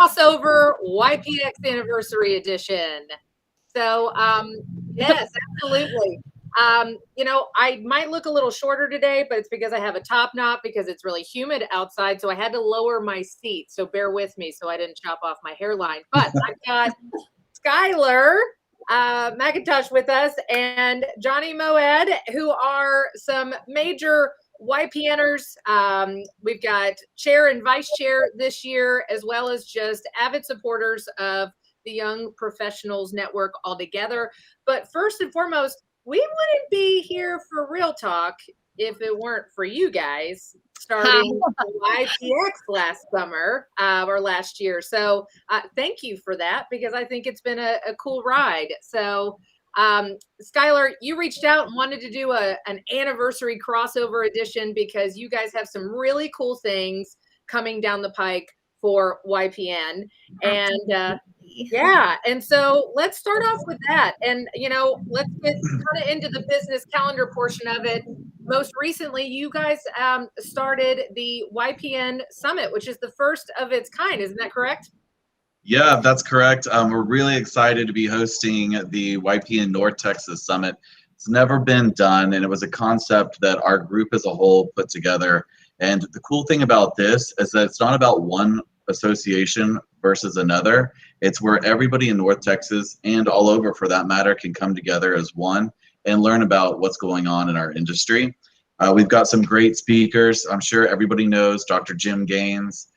crossover YPX anniversary edition. So, yes, absolutely. I might look a little shorter today, but it's because I have a top knot because it's really humid outside. So I had to lower my seat. So bear with me so I didn't chop off my hairline. But I've got Skylar McIntosh with us and Johnny Moed, who are some major YPNers. We've got chair and vice chair this year, as well as just avid supporters of the Young Professionals Network altogether. But first and foremost, we wouldn't be here for Real Talk if it weren't for you guys starting YPX last summer or last year. So thank you for that, because I think it's been a cool ride. So Skylar, you reached out and wanted to do an anniversary crossover edition because you guys have some really cool things coming down the pike for YPN. And yeah, and so let's start off with that. And, let's get kind of into the business calendar portion of it. Most recently, you guys started the YPN Summit, which is the first of its kind. Isn't that correct? Yeah, that's correct. We're really excited to be hosting the YPN North Texas Summit. It's never been done, and it was a concept that our group as a whole put together. And the cool thing about this is that it's not about one association versus another. It's where everybody in North Texas and all over, for that matter, can come together as one and learn about what's going on in our industry. We've got some great speakers. I'm sure everybody knows Dr. Jim Gaines.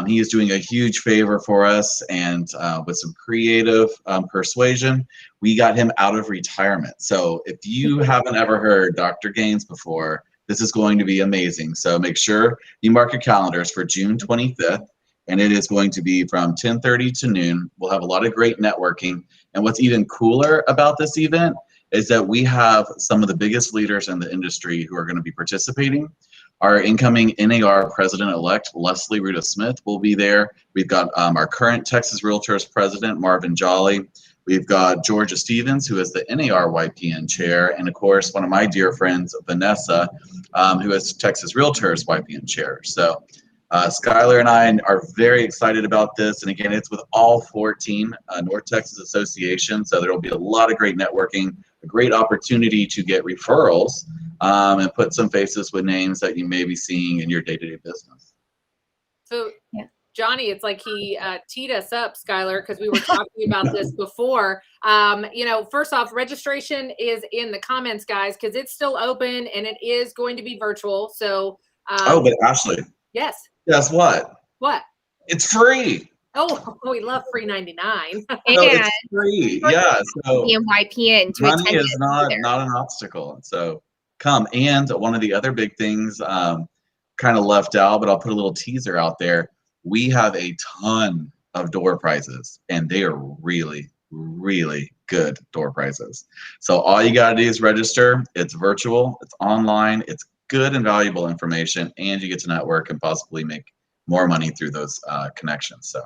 He is doing a huge favor for us, and with some creative persuasion, we got him out of retirement. So if you haven't ever heard Dr. Gaines before, this is going to be amazing. So make sure you mark your calendars for June 25th, and it is going to be from 10:30 to noon. We'll have a lot of great networking. And what's even cooler about this event is that we have some of the biggest leaders in the industry who are going to be participating. Our incoming NAR president-elect, Leslie Ruda Smith, will be there. We've got our current Texas Realtors president, Marvin Jolly. We've got Georgia Stevens, who is the NAR YPN chair. And of course, one of my dear friends, Vanessa, who is Texas Realtors YPN chair. So Skylar and I are very excited about this. And again, it's with all 14 North Texas associations. So there will be a lot of great networking, a great opportunity to get referrals, and put some faces with names that you may be seeing in your day-to-day business. So, yeah. Johnny, it's like he teed us up, Skylar, because we were talking about this before. First off, registration is in the comments, guys, because it's still open and it is going to be virtual. So, but Ashley. Yes. Guess what? What? It's free. Oh, we love free 99. No, it's free. Yeah. So YPN to money is not an obstacle. So come. And one of the other big things kind of left out, but I'll put a little teaser out there. We have a ton of door prizes, and they are really, really good door prizes. So all you got to do is register. It's virtual. It's online. It's good and valuable information, and you get to network and possibly make more money through those connections. So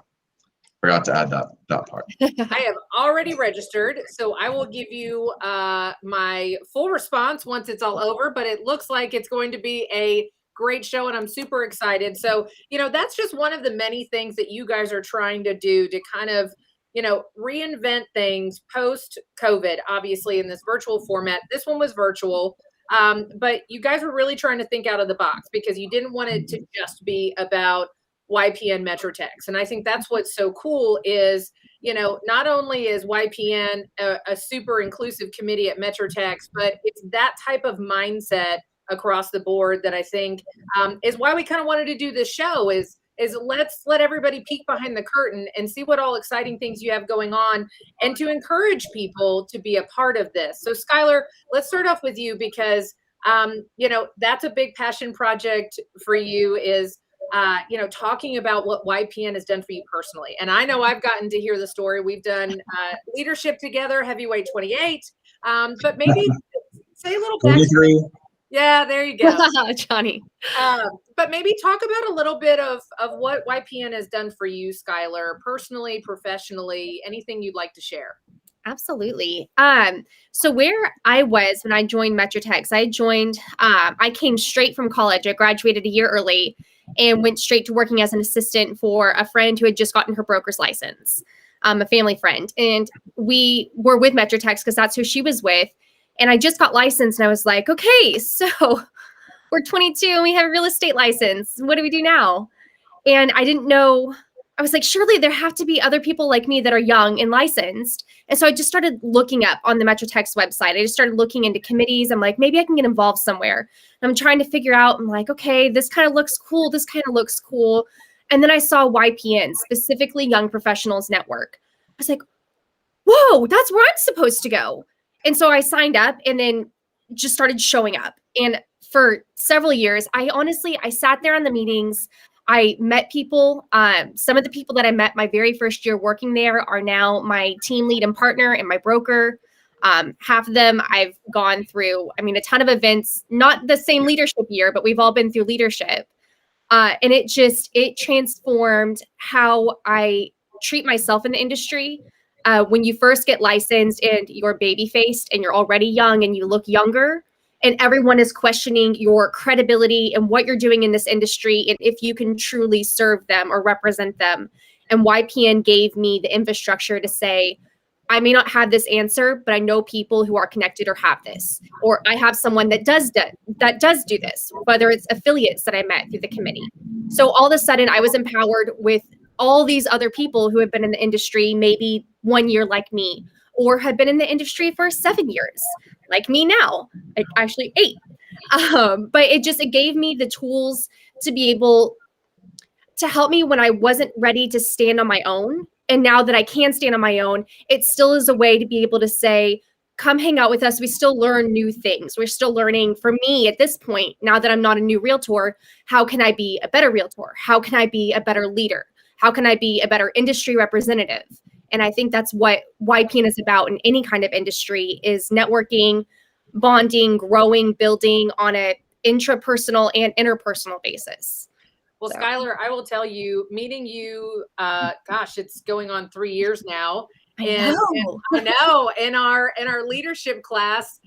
forgot to add that part. I have already registered, so I will give you my full response once it's all over, but it looks like it's going to be a great show, and I'm super excited. So, that's just one of the many things that you guys are trying to do to kind of, reinvent things post-COVID, obviously, in this virtual format. This one was virtual. But you guys were really trying to think out of the box because you didn't want it to just be about YPN MetroTex. And I think that's what's so cool is, not only is YPN a super inclusive committee at MetroTex, but it's that type of mindset across the board that I think is why we kind of wanted to do this show is let's let everybody peek behind the curtain and see what all exciting things you have going on and to encourage people to be a part of this. So Skylar, let's start off with you because, that's a big passion project for you is, talking about what YPN has done for you personally. And I know I've gotten to hear the story. We've done leadership together, Heavyweight 28, but maybe say a little backstory. Yeah, there you go. Johnny. But maybe talk about a little bit of what YPN has done for you, Skylar, personally, professionally, anything you'd like to share. Absolutely. So where I was when I joined MetroTex, I came straight from college. I graduated a year early. and went straight to working as an assistant for a friend who had just gotten her broker's license, a family friend. And we were with Metrotex because that's who she was with. And I just got licensed and I was like, okay, so we're 22 and we have a real estate license. What do we do now? And I didn't know. I was like, surely there have to be other people like me that are young and licensed. And so I just started looking up on the Metrotex website. I just started looking into committees. I'm like, maybe I can get involved somewhere. And I'm trying to figure out, I'm like, okay, this kind of looks cool. This kind of looks cool. And then I saw YPN, specifically Young Professionals Network. I was like, whoa, that's where I'm supposed to go. And so I signed up and then just started showing up. And for several years, I sat there in the meetings. I met people. Some of the people that I met my very first year working there are now my team lead and partner and my broker. Half of them I've gone through, a ton of events, not the same leadership year, but we've all been through leadership. And it transformed how I treat myself in the industry. When you first get licensed and you're baby faced and you're already young and you look younger, and everyone is questioning your credibility and what you're doing in this industry and if you can truly serve them or represent them. And YPN gave me the infrastructure to say, I may not have this answer, but I know people who are connected or have this, or I have someone that does do this, whether it's affiliates that I met through the committee. So all of a sudden I was empowered with all these other people who have been in the industry, maybe 1 year like me, or have been in the industry for 7 years, like me now, actually 8. But it gave me the tools to be able to help me when I wasn't ready to stand on my own. And now that I can stand on my own, it still is a way to be able to say, come hang out with us. We still learn new things. We're still learning. For me at this point, now that I'm not a new realtor, how can I be a better realtor? How can I be a better leader? How can I be a better industry representative? And I think that's what YPN is about in any kind of industry, is networking, bonding, growing, building on an intrapersonal and interpersonal basis. Well, so. Skylar, I will tell you, meeting you, it's going on 3 years now. And I know in our leadership class,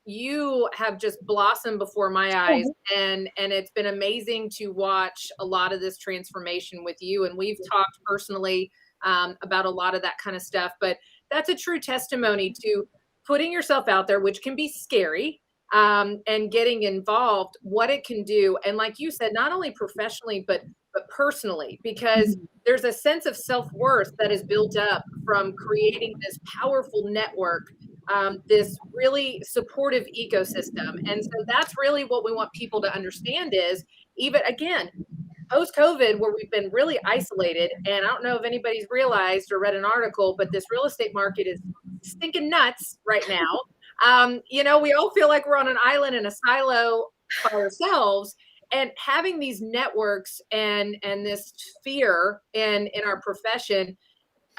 you have just blossomed before my eyes, and it's been amazing to watch a lot of this transformation with you. And we've talked personally about a lot of that kind of stuff, but that's a true testimony to putting yourself out there, which can be scary, and getting involved, what it can do. And like you said, not only professionally, but personally, because there's a sense of self-worth that is built up from creating this powerful network, this really supportive ecosystem. And so that's really what we want people to understand is, even again, post-COVID, where we've been really isolated, and I don't know if anybody's realized or read an article, but this real estate market is stinking nuts right now. We all feel like we're on an island in a silo by ourselves, and having these networks and this sphere in our profession.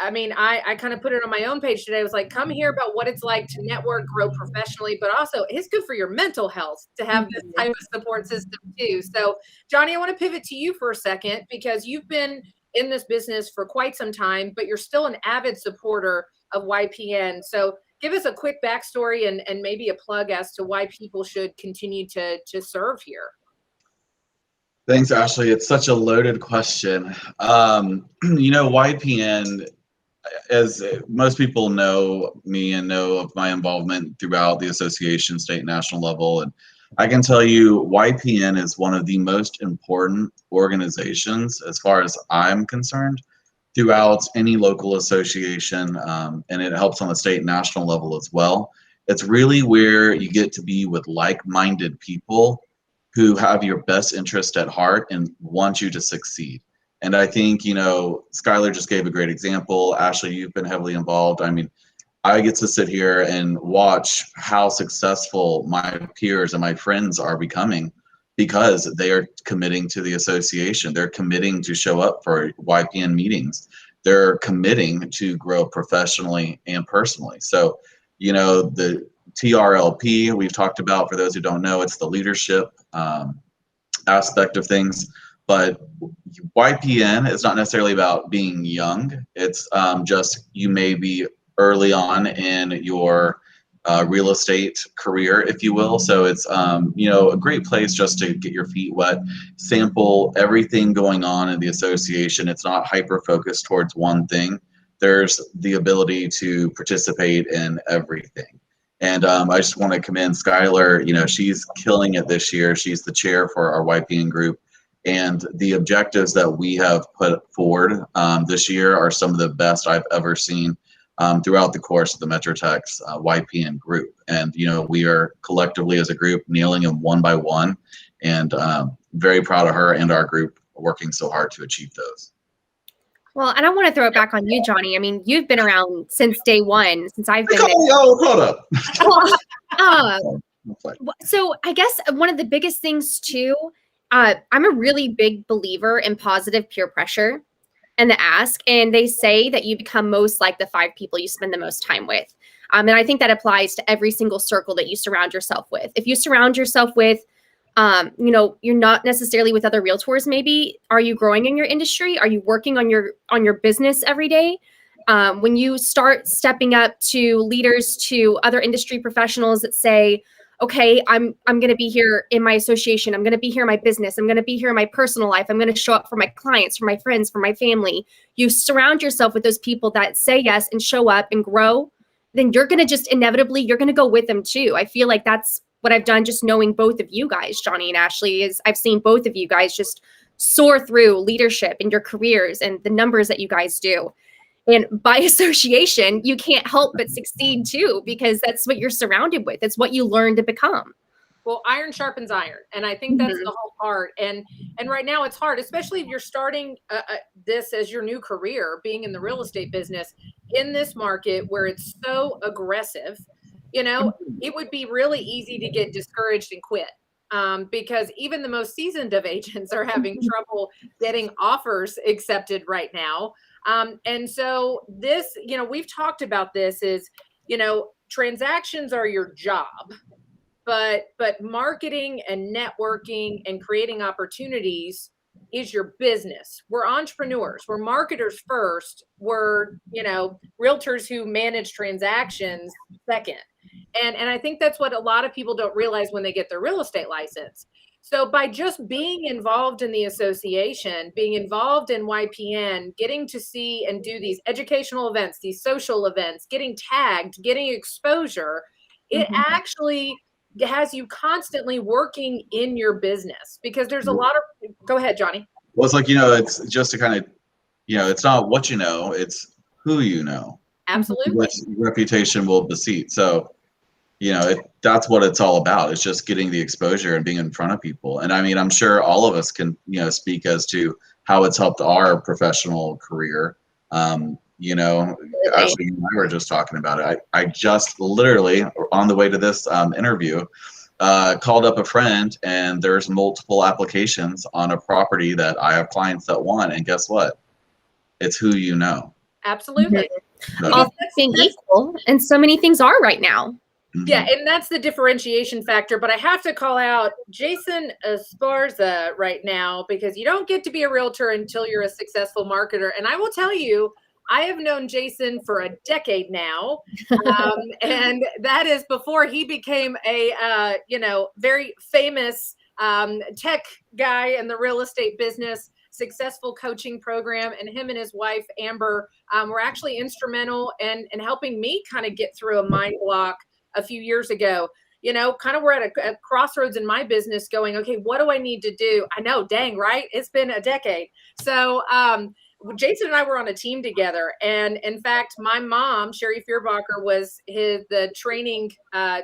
I kind of put it on my own page today. I was like, come hear about what it's like to network, grow professionally, but also it's good for your mental health to have this type of support system too. So Johnny, I want to pivot to you for a second, because you've been in this business for quite some time, but you're still an avid supporter of YPN. So give us a quick backstory and maybe a plug as to why people should continue to serve here. Thanks, Ashley. It's such a loaded question. YPN, as most people know me and know of my involvement throughout the association, state and national level, and I can tell you YPN is one of the most important organizations, as far as I'm concerned, throughout any local association, and it helps on the state and national level as well. It's really where you get to be with like-minded people who have your best interest at heart and want you to succeed. And I think, Skylar just gave a great example. Ashley, you've been heavily involved. I get to sit here and watch how successful my peers and my friends are becoming because they are committing to the association. They're committing to show up for YPN meetings. They're committing to grow professionally and personally. So, the TRLP we've talked about, for those who don't know, it's the leadership aspect of things. But YPN is not necessarily about being young. It's just you may be early on in your real estate career, if you will. So it's you know, a great place just to get your feet wet, sample everything going on in the association. It's not hyper focused towards one thing. There's the ability to participate in everything. And I just want to commend Skylar. You know, she's killing it this year. She's the chair for our YPN group. And the objectives that we have put forward this year are some of the best I've ever seen throughout the course of the MetroTex YPN group. And, you know, we are collectively as a group nailing them one by one, and very proud of her and our group working so hard to achieve those. Well, and I want to throw it back on you, Johnny. I mean, you've been around since day one, since I've been there. Oh, hold up. So I guess one of the biggest things too, I'm a really big believer in positive peer pressure and the ask. And they say that you become most like the 5 people you spend the most time with. And I think that applies to every single circle that you surround yourself with. If you surround yourself with, you know, you're not necessarily with other realtors, maybe, are you growing in your industry? Are you working on your business every day? When you start stepping up to leaders, to other industry professionals that say, okay, I'm going to be here in my association. I'm going to be here in my business. I'm going to be here in my personal life. I'm going to show up for my clients, for my friends, for my family. You surround yourself with those people that say yes and show up and grow, then you're going to just inevitably, you're going to go with them too. I feel like that's what I've done just knowing both of you guys, Johnny and Ashley, is I've seen both of you guys just soar through leadership in your careers and the numbers that you guys do. And by association, you can't help but succeed too, because that's what you're surrounded with. It's what you learn to become. Well, iron sharpens iron. And I think that's the whole part. And right now it's hard, especially if you're starting this as your new career, being in the real estate business in this market where it's so aggressive. You know, it would be really easy to get discouraged and quit because even the most seasoned of agents are having trouble getting offers accepted right now. And so this, you know, we've talked about this is, you know, transactions are your job, but marketing and networking and creating opportunities is your business. We're entrepreneurs. We're marketers first. We're, you know, realtors who manage transactions second. And I think that's what a lot of people don't realize when they get their real estate license. So by just being involved in the association, being involved in YPN, getting to see and do these educational events, these social events, getting tagged, getting exposure, it actually has you constantly working in your business because there's a lot of, go ahead, Johnny. Well, it's like, you know, it's just to kind of, you know, it's not what you know, it's who you know. Absolutely. Which reputation will beseat. So, you know, that's what it's all about. It's just getting the exposure and being in front of people. And I mean, I'm sure all of us can, you know, speak as to how it's helped our professional career. You know, Ashley and I were just talking about it. I just literally on the way to this interview, called up a friend, and there's multiple applications on a property that I have clients that want. And guess what? It's who you know. Absolutely. All things equal, and so many things are right now. Yeah, and that's the differentiation factor. But I have to call out Jason Esparza right now because you don't get to be a realtor until you're a successful marketer. And I will tell you, I have known Jason for a decade now, and that is before he became a you know, very famous tech guy in the real estate business. Successful coaching program, and him and his wife Amber were actually instrumental in helping me kind of get through a mind block a few years ago. You know, kind of we're at a crossroads in my business going, okay, what do I need to do? I know, dang, right? It's been a decade. So Jason and I were on a team together. And in fact, my mom, Sherry Fearbacher, was the training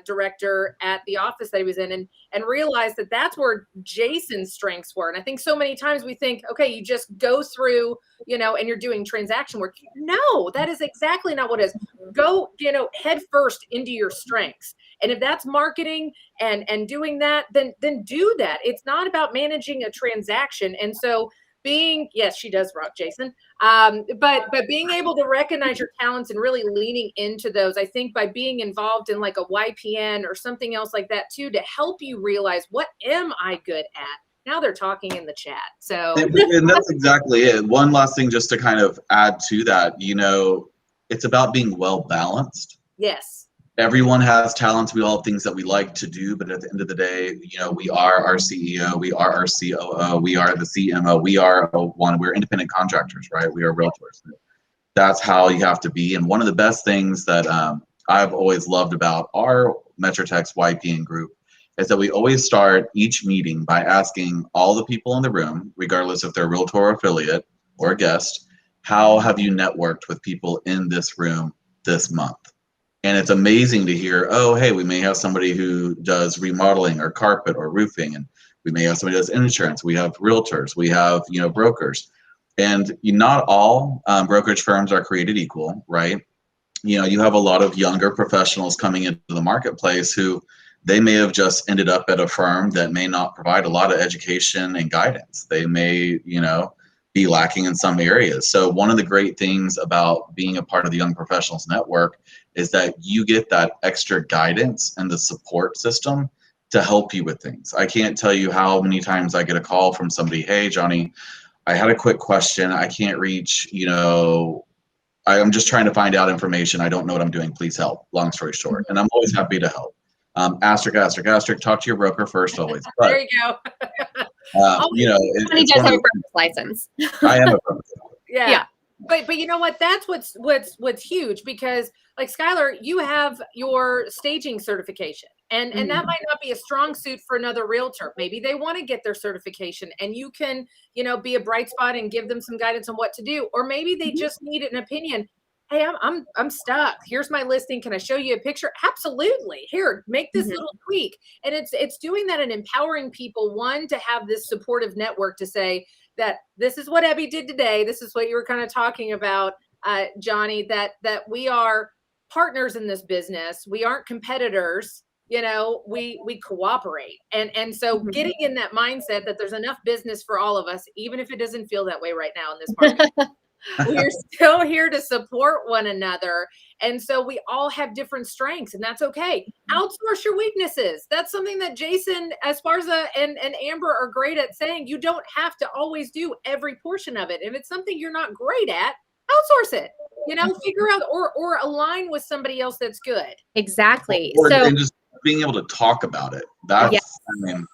director at the office that he was in, and realized that that's where Jason's strengths were. And I think so many times we think, okay, you just go through, you know, and you're doing transaction work. No, that is exactly not what it is. Go, you know, head first into your strengths. And if that's marketing and doing that, then do that. It's not about managing a transaction. And so yes, she does rock, Jason. But being able to recognize your talents and really leaning into those, I think by being involved in like a YPN or something else like that too, to help you realize, what am I good at? Now they're talking in the chat. So and that's exactly it. One last thing just to kind of add to that, you know, it's about being well balanced. Yes. everyone has talents. We all have things that we like to do, but at the end of the day, you know, we are our CEO, we are our COO, we are the CMO, we're independent contractors, right? We are realtors. That's how you have to be. And one of the best things that I've always loved about our Metrotex YPN group is that we always start each meeting by asking all the people in the room, regardless if they're a realtor or affiliate or a guest, how have you networked with people in this room this month? And it's amazing to hear, oh, hey, we may have somebody who does remodeling or carpet or roofing, and we may have somebody who does insurance. We have realtors, we have, you know, brokers. And not all brokerage firms are created equal, right? You know, you have a lot of younger professionals coming into the marketplace who they may have just ended up at a firm that may not provide a lot of education and guidance. They may, you know, be lacking in some areas. So one of the great things about being a part of the Young Professionals Network is that you get that extra guidance and the support system to help you with things. I can't tell you how many times I get a call from somebody, hey, Johnny, I had a quick question. I can't reach, you know, I'm just trying to find out information. I don't know what I'm doing. Please help. Long story short. And I'm always happy to help. Asterisk, talk to your broker first always. But, there you go. you know, He does have a broker's license. I am a broker. Yeah. But you know what? That's what's huge, because like Skylar, you have your staging certification, and that might not be a strong suit for another realtor. Maybe they want to get their certification, and you can, you know, be a bright spot and give them some guidance on what to do. Or maybe they just need an opinion. Hey, I'm stuck. Here's my listing. Can I show you a picture? Absolutely. Here, make this little tweak. And it's doing that and empowering people, one, to have this supportive network to say that this is what Abby did today. This is what you were kind of talking about, Johnny, that we are partners in this business. We aren't competitors. You know, we cooperate. And so getting in that mindset that there's enough business for all of us, even if it doesn't feel that way right now in this market. We're still here to support one another. And so we all have different strengths, and that's okay. Outsource your weaknesses. That's something that Jason, Esparza, and Amber are great at saying. You don't have to always do every portion of it. If it's something you're not great at, outsource it. You know, figure out or align with somebody else that's good. Exactly. And just being able to talk about it. That's, I mean.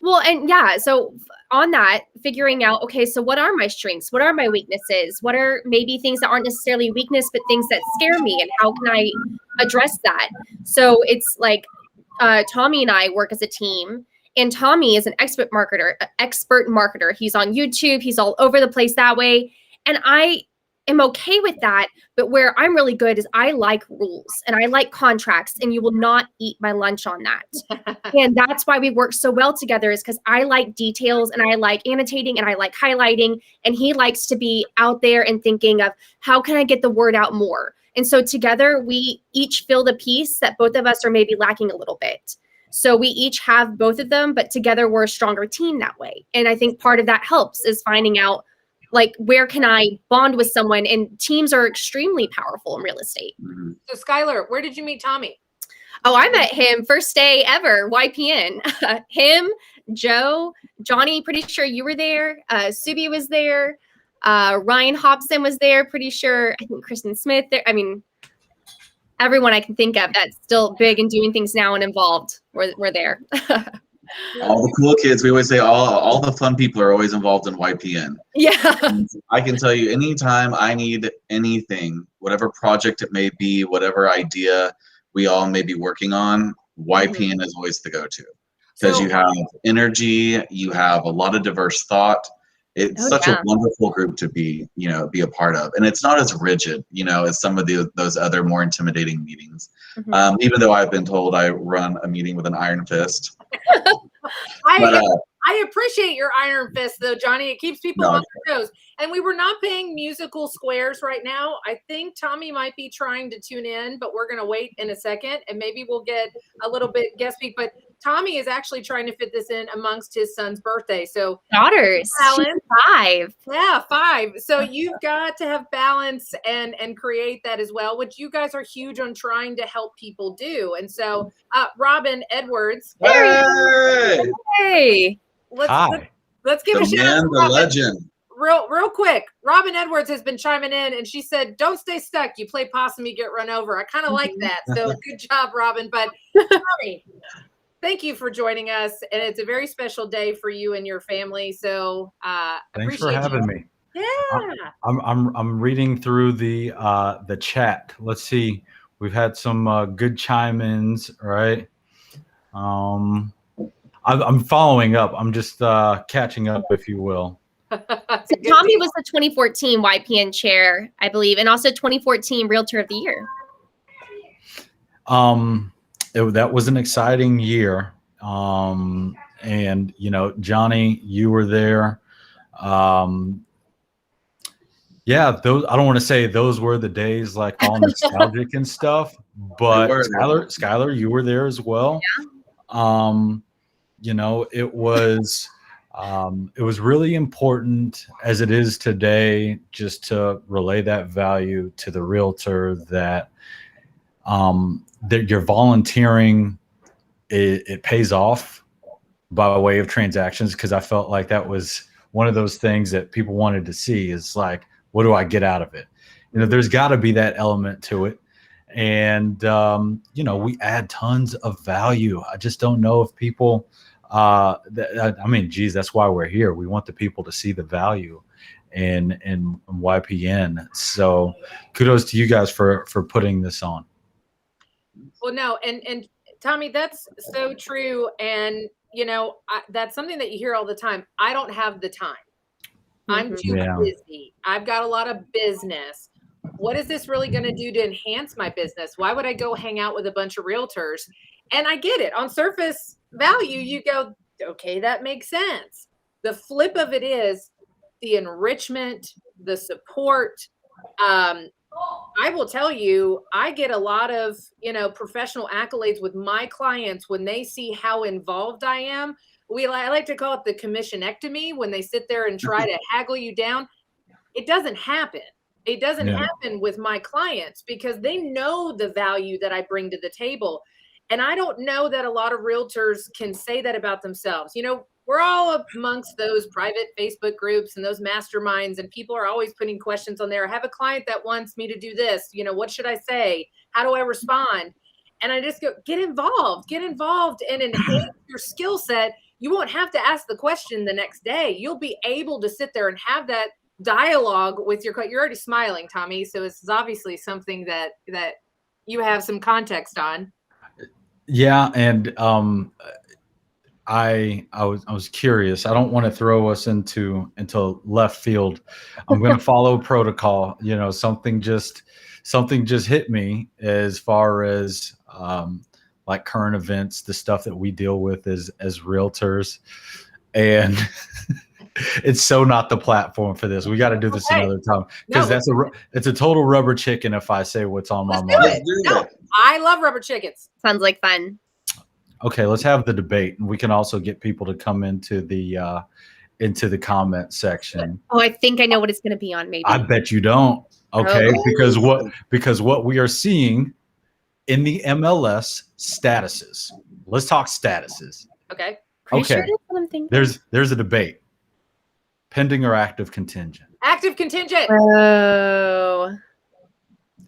Well, and yeah, so on that, figuring out, okay, so what are my strengths? What are my weaknesses? What are maybe things that aren't necessarily weakness, but things that scare me? And how can I address that? So it's like Tommy and I work as a team, and Tommy is an expert marketer. He's on YouTube. He's all over the place that way. And I am okay with that. But where I'm really good is I like rules and I like contracts, and you will not eat my lunch on that. And that's why we work so well together, is because I like details and I like annotating and I like highlighting, and he likes to be out there and thinking of how can I get the word out more? And so together we each fill the piece that both of us are maybe lacking a little bit. So we each have both of them, but together we're a stronger team that way. And I think part of that helps is finding out, like, where can I bond with someone? And teams are extremely powerful in real estate. So Skylar, where did you meet Tommy? Oh, I met him first day ever, YPN. Him, Joe, Johnny, pretty sure you were there. Subi was there. Ryan Hobson was there, pretty sure. I think Kristen Smith there. I mean, everyone I can think of that's still big and doing things now and involved were there. All the cool kids. We always say all the fun people are always involved in YPN. Yeah. And I can tell you, anytime I need anything, whatever project it may be, whatever idea we all may be working on, YPN is always the go-to. Because you have energy, you have a lot of diverse thought. It's such a wonderful group to be a part of. And it's not as rigid, as some of those other more intimidating meetings. Even though I've been told I run a meeting with an iron fist. I appreciate your iron fist, though, Johnny. It keeps people on their toes. And we were not paying musical squares right now. I think Tommy might be trying to tune in, but we're going to wait in a second, and maybe we'll get a little bit guest speak. But Tommy is actually trying to fit this in amongst his son's birthday. So daughters, she's 5. Yeah, 5. So you've got to have balance and create that as well, which you guys are huge on trying to help people do. And so, Robin Edwards. Hey! Hey. Let's give a shout out to the legend. real quick, Robin Edwards has been chiming in, and she said, "Don't stay stuck. You play possum, you get run over." I kind of like that. So good job, Robin. But Tommy, thank you for joining us, and it's a very special day for you and your family. So thanks for having me. Yeah, I'm reading through the chat. Let's see. We've had some good chime-ins, right? I'm following up. I'm just catching up, if you will. So Tommy was the 2014 YPN chair, I believe, and also 2014 Realtor of the Year. That was an exciting year. And Johnny, you were there. Yeah, those, I don't want to say those were the days like all nostalgic and stuff, but Skylar, you were there as well. Yeah. It was really important, as it is today, just to relay that value to the realtor that you're volunteering, it pays off by way of transactions, because I felt like that was one of those things that people wanted to see, is like, what do I get out of it? There's got to be that element to it. And, we add tons of value. I just don't know if people, geez, that's why we're here. We want the people to see the value in YPN. So kudos to you guys for putting this on. Well, no, and Tommy, that's so true. And, that's something that you hear all the time. I don't have the time. I'm too busy. I've got a lot of business. What is this really going to do to enhance my business? Why would I go hang out with a bunch of realtors? And I get it. On surface value, you go, okay, that makes sense. The flip of it is the enrichment, the support. I will tell you, I get a lot of, professional accolades with my clients when they see how involved I am. I like to call it the commissionectomy, when they sit there and try to haggle you down. It doesn't happen. It doesn't happen with my clients, because they know the value that I bring to the table. And I don't know that a lot of realtors can say that about themselves. We're all amongst those private Facebook groups and those masterminds, and people are always putting questions on there. I have a client that wants me to do this. What should I say? How do I respond? And I just go, get involved and enhance your skill set. You won't have to ask the question the next day. You'll be able to sit there and have that dialogue with your client. You're already smiling, Tommy. So this is obviously something that you have some context on. Yeah. And I was curious. I don't want to throw us into left field. I'm going to follow protocol. Something just hit me as far as like current events, the stuff that we deal with as realtors, and it's so not the platform for this. We got to do this another time, because it's a total rubber chicken if I say what's on my mind. No, I love rubber chickens. Sounds like fun. Okay, let's have the debate, and we can also get people to come into the comment section. Oh, I think I know what it's going to be on. Maybe. I bet you don't. Okay, because what we are seeing in the MLS statuses. Let's talk statuses. Okay. Sure that's what I'm thinking. There's a debate. Pending or active contingent? Active contingent. Oh.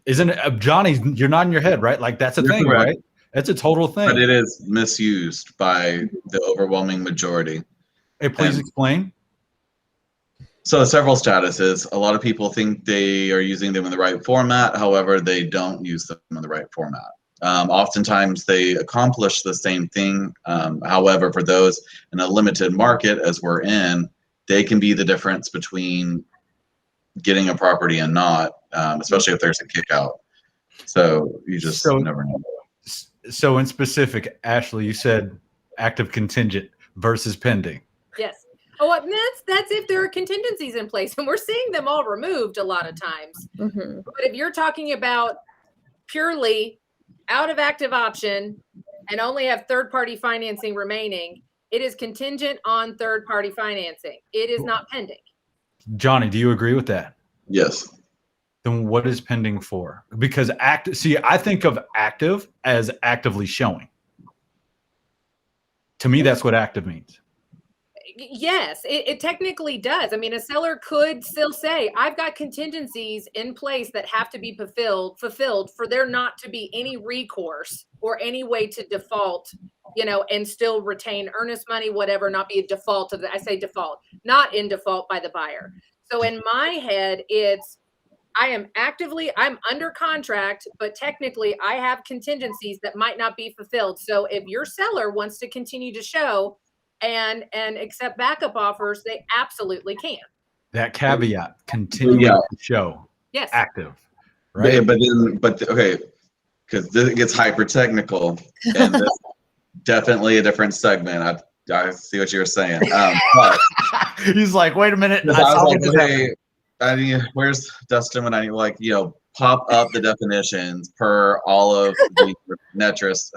Isn't it, Johnny? You're nodding your head, right? Like that's a thing, correct. Right? It's a total thing. But it is misused by the overwhelming majority. Hey, please explain. So several statuses. A lot of people think they are using them in the right format. However, they don't use them in the right format. Oftentimes they accomplish the same thing. However, for those in a limited market as we're in, they can be the difference between getting a property and not, especially if there's a kick out. So you just never know. So in specific, Ashley, you said active contingent versus pending. Yes. Oh, and that's if there are contingencies in place, and we're seeing them all removed a lot of times. Mm-hmm. But if you're talking about purely out of active option and only have third-party financing remaining, it is contingent on third-party financing. It is not pending. Johnny, do you agree with that? Yes. Then what is pending for? Because I think of active as actively showing. To me, that's what active means. Yes, it technically does. I mean, a seller could still say, I've got contingencies in place that have to be fulfilled for there not to be any recourse or any way to default, and still retain earnest money, whatever, not be a default of I say default, not in default by the buyer. So in my head, I'm under contract, but technically I have contingencies that might not be fulfilled. So if your seller wants to continue to show and accept backup offers, they absolutely can. That caveat, continuing to show Yes. active, right? Okay, because this gets hyper technical, and this definitely a different segment. I see what you're saying. But he's like, wait a minute. I was like, hey, I mean, where's Dustin when I need, pop up the definitions per all of the Netris.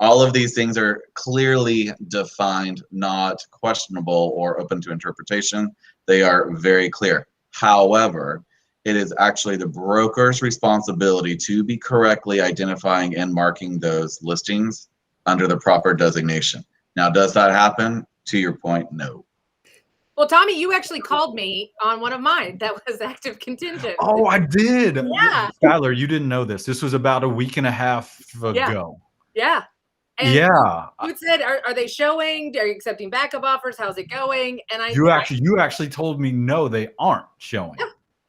All of these things are clearly defined, not questionable or open to interpretation. They are very clear. However, it is actually the broker's responsibility to be correctly identifying and marking those listings under the proper designation. Now, does that happen? To your point, no. Well, Tommy, you actually called me on one of mine that was active contingent. Oh, I did. Yeah. Skylar, you didn't know this. This was about a week and a half ago. Yeah. And you said, are they showing? Are you accepting backup offers? How's it going? And you actually told me no, they aren't showing. No,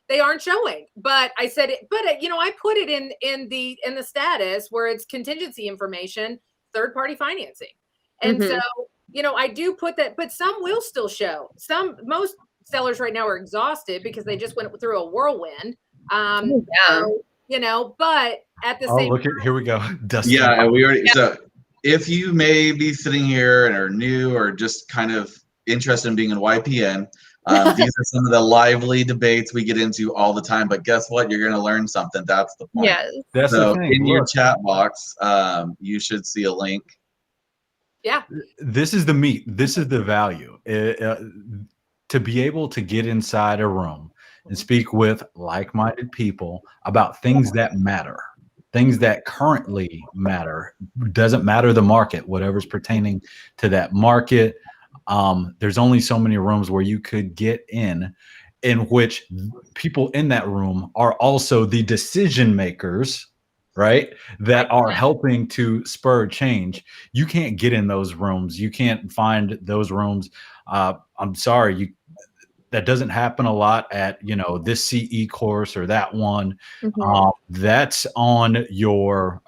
they aren't showing. But I said I put it in the status where it's contingency information, third party financing. And so, I do put that, but some will still show. Most sellers right now are exhausted because they just went through a whirlwind. So, but at the same time, here we go. Dustin. Yeah, and we already so if you may be sitting here and are new or just kind of interested in being in YPN, these are some of the lively debates we get into all the time. But guess what? You're going to learn something. That's the point. Yes. That's the thing. In your chat box, you should see a link. Yeah. This is the meat. This is the value. To be able to get inside a room and speak with like-minded people about things that matter. Things that currently matter. Doesn't matter the market, whatever's pertaining to that market. There's only so many rooms where you could get in which people in that room are also the decision makers, right? That are helping to spur change. You can't get in those rooms. You can't find those rooms. I'm sorry, that doesn't happen a lot at this CE course or that one. That's on your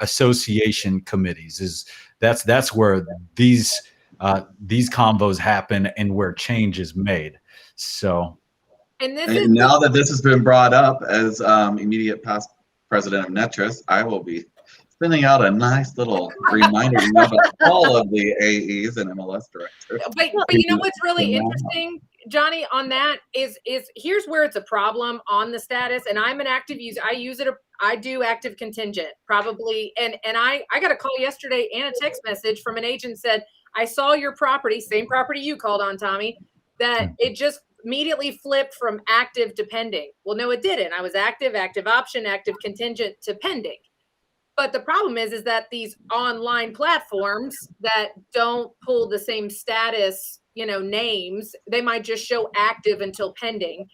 association committees. That's where these convos happen and where change is made. So, and now that this has been brought up as immediate past president of Netris, I will be sending out a nice little reminder about all of the AEs and MLS directors. But you know what's really interesting, Johnny, on that is here's where it's a problem on the status. And I'm an active user. I use it. I do active contingent probably. And I got a call yesterday and a text message from an agent said, I saw your property, same property you called on, Tommy, that it just immediately flipped from active to pending. Well, no, it didn't. I was active option, active contingent to pending. But the problem is that these online platforms that don't pull the same status, names, they might just show active until pending.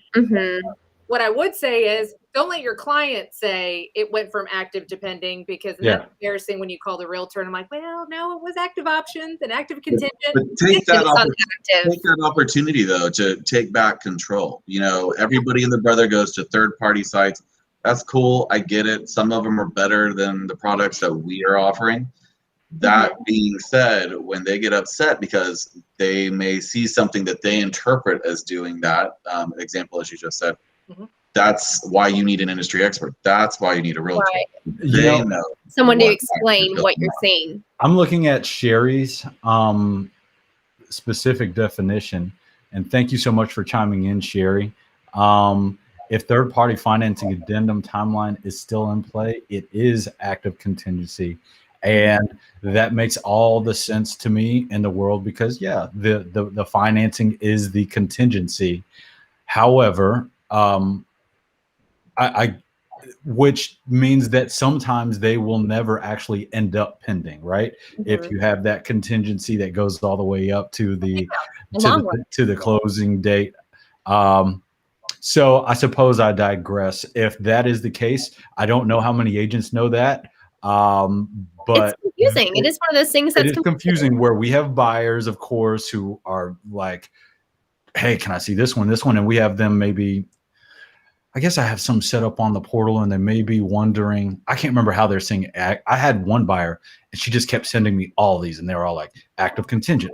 What I would say is don't let your client say it went from active to pending, because that's embarrassing when you call the realtor and I'm like, well, no, it was active options and active contingent. But take that opportunity though to take back control. Everybody and their brother goes to third-party sites. That's cool. I get it. Some of them are better than the products that we are offering. That being said, when they get upset because they may see something that they interpret as doing that, example, as you just said, that's why you need an industry expert. That's why you need a realtor. Right. They know someone to explain what you're seeing. I'm looking at Sherry's specific definition, and thank you so much for chiming in, Sherry. If third-party financing addendum timeline is still in play, it is active contingency. And that makes all the sense to me in the world because, the financing is the contingency. However, I which means that sometimes they will never actually end up pending, right? If you have that contingency that goes all the way up to the closing date. So I suppose I digress. If that is the case, I don't know how many agents know that. But it's confusing. It is one of those things that's confusing where we have buyers, of course, who are like, hey, can I see this one? And we have them maybe, I guess I have some set up on the portal and they may be wondering, I can't remember how they're saying it. I had one buyer and she just kept sending me all these and they were all like active contingent.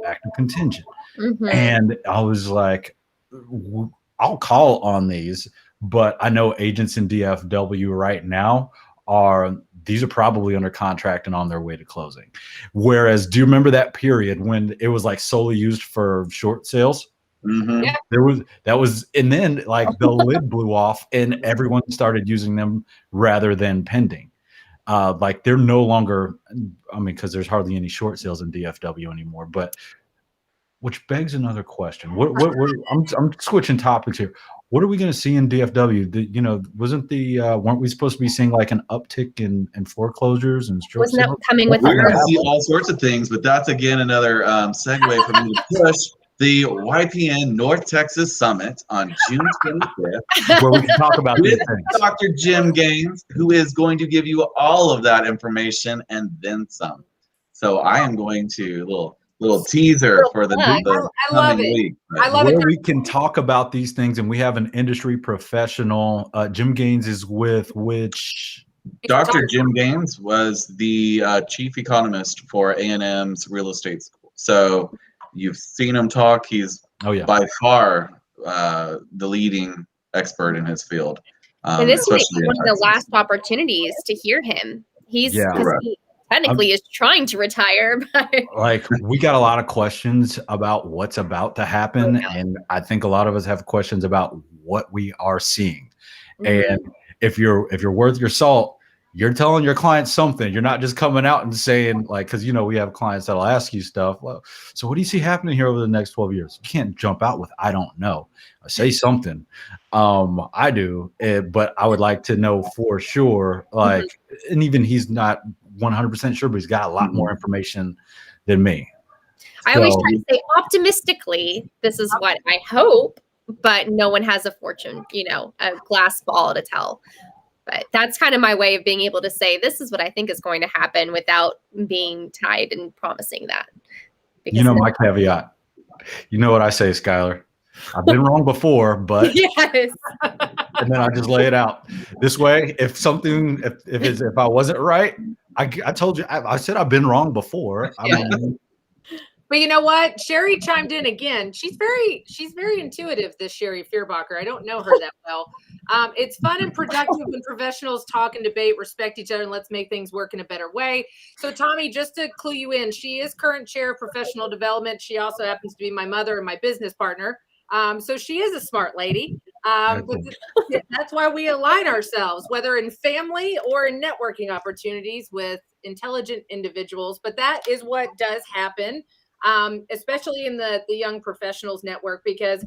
And I was like, I'll call on these, but I know agents in DFW right now these are probably under contract and on their way to closing. Whereas, do you remember that period when it was like solely used for short sales? Yeah. And then like the lid blew off and everyone started using them rather than pending. Like they're no longer, I mean, because there's hardly any short sales in DFW anymore, but which begs another question. I'm switching topics here. What are we going to see in DFW? Weren't we supposed to be seeing like an uptick in foreclosures and short wasn't sales? that coming with We're going to see all sorts of things, but that's again another segue for me to push the YPN North Texas Summit on June 25th, where we can talk about with Dr. Jim Gaines, who is going to give you all of that information and then some. So I am going to little teaser for the I love it. week. I love it. We can talk about these things, and we have an industry professional. Jim Gaines is with which? Dr. Jim Gaines was the chief economist for A&M's real estate school. So you've seen him talk. He's by far the leading expert in his field. And this is one of the last opportunities to hear him. He technically is trying to retire, but like we got a lot of questions about what's about to happen, and I think a lot of us have questions about what we are seeing. And if you're worth your salt, you're telling your clients something. You're not just coming out and saying like, because we have clients that'll ask you stuff. Well, so what do you see happening here over the next 12 years? You can't jump out with I don't know. Say something. I do, but I would like to know for sure. Like, and even he's not 100% sure, but he's got a lot more information than me. I always try to say optimistically, this is what I hope, but no one has a glass ball to tell. But that's kind of my way of being able to say, this is what I think is going to happen without being tied and promising that. My caveat. You know what I say, Skylar? I've been wrong before, but yes. And then I just lay it out this way. If I wasn't right, I told you, I said I've been wrong before. But you know what? Sherry chimed in again. She's very intuitive, this Sherry Fearbacher. I don't know her that well. It's fun and productive when professionals talk and debate, respect each other, and let's make things work in a better way. So Tommy, just to clue you in, she is current chair of professional development. She also happens to be my mother and my business partner. So she is a smart lady. But that's why we align ourselves, whether in family or in networking opportunities with intelligent individuals. But that is what does happen. Especially in the young professionals network, because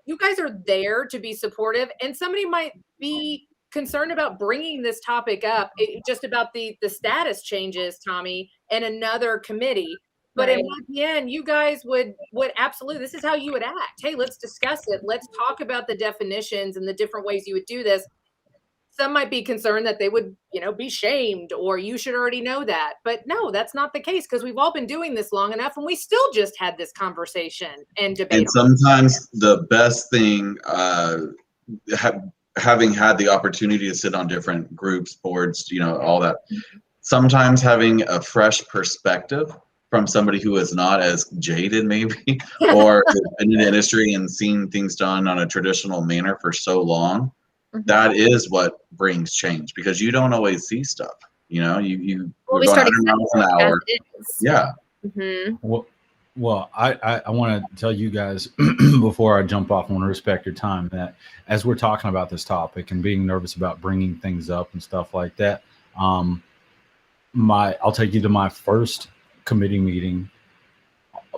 you guys are there to be supportive, and somebody might be concerned about bringing this topic up, just about the status changes, Tommy, and another committee. But in YPN, you guys would absolutely, this is how you would act. Hey, let's discuss it. Let's talk about the definitions and the different ways you would do this. Some might be concerned that they would, be shamed, or you should already know that. But no, that's not the case, because we've all been doing this long enough, and we still just had this conversation and debate. And sometimes the best thing, having had the opportunity to sit on different groups, boards, all that, sometimes having a fresh perspective from somebody who is not as jaded maybe, or in the industry and seen things done on a traditional manner for so long. That is what brings change, because you don't always see stuff. We start 100 miles an hour. Yeah. Well, I want to tell you guys before I jump off, I want to respect your time, that as we're talking about this topic and being nervous about bringing things up and stuff like that, I'll take you to my first committee meeting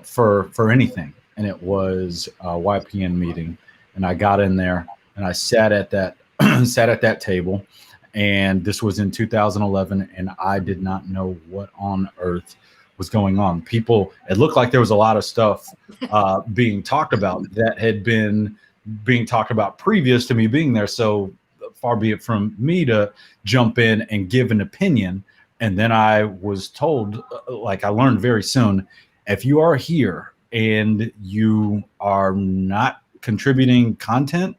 for anything, and it was a YPN meeting, and I got in there and I sat at that table, And this was in 2011, and I did not know what on earth was going on. People, it looked like there was a lot of stuff being talked about that had been being talked about previous to me being there. So far be it from me to jump in and give an opinion. And then I was told, like I learned very soon, if you are here and you are not contributing content,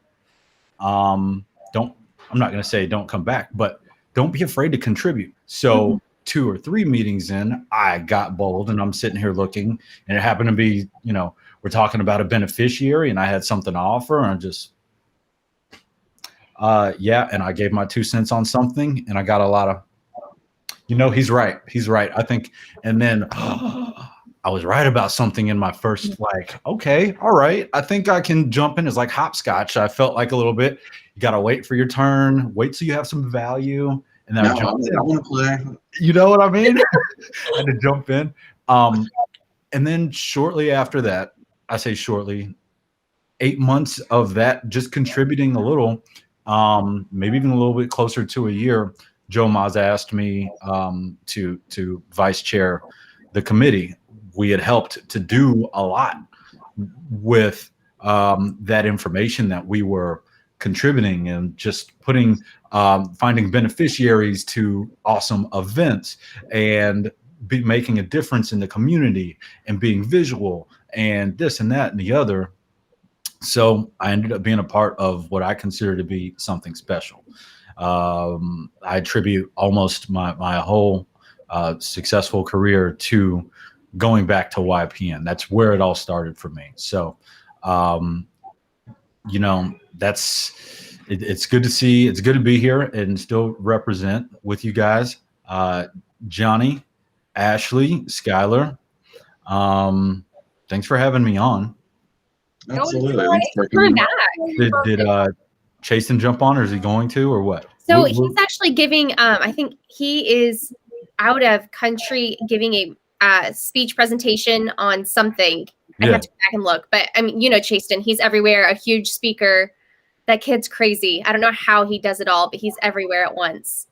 I'm not going to say don't come back, but don't be afraid to contribute. So 2 or 3 meetings in, I got bold and I'm sitting here looking, and it happened to be, we're talking about a beneficiary and I had something to offer, and I just, and I gave my 2 cents on something, and I got a lot of, he's right. I think, and then I was right about something in my first, okay, all right, I think I can jump in. It's like hopscotch. I felt like a little bit, you got to wait for your turn, wait till you have some value. And then I want to play. You know what I mean? I had to jump in. And then shortly after that, I say shortly, 8 months of that, just contributing a little, maybe even a little bit closer to a year, Joe Maz asked me to vice chair the committee. We had helped to do a lot with that information that we were contributing, and just putting finding beneficiaries to awesome events, and making a difference in the community, and being visual, and this and that and the other. So I ended up being a part of what I consider to be something special. I attribute almost my whole successful career to going back to YPN. That's where it all started for me. So, it's good to see. It's good to be here and still represent with you guys. Johnny, Ashley, Skylar, thanks for having me on. Absolutely. Coming back. Did Chasten jump on, or is he going to, or what? So he's actually giving, I think he is out of country giving a speech presentation on something. I have to go back and look, but I mean, Chasten, he's everywhere, a huge speaker. That kid's crazy. I don't know how he does it all, but he's everywhere at once.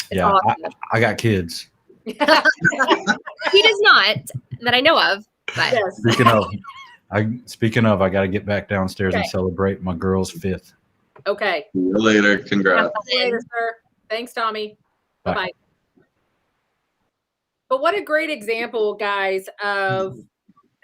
It's awesome. I got kids. He does not, that I know of. But. Yes. Speaking of, I got to get back downstairs and celebrate my girl's 5th. Okay. See you later. Congrats. See you later, sir. Thanks, Tommy. Bye. Bye-bye. But what a great example, guys, of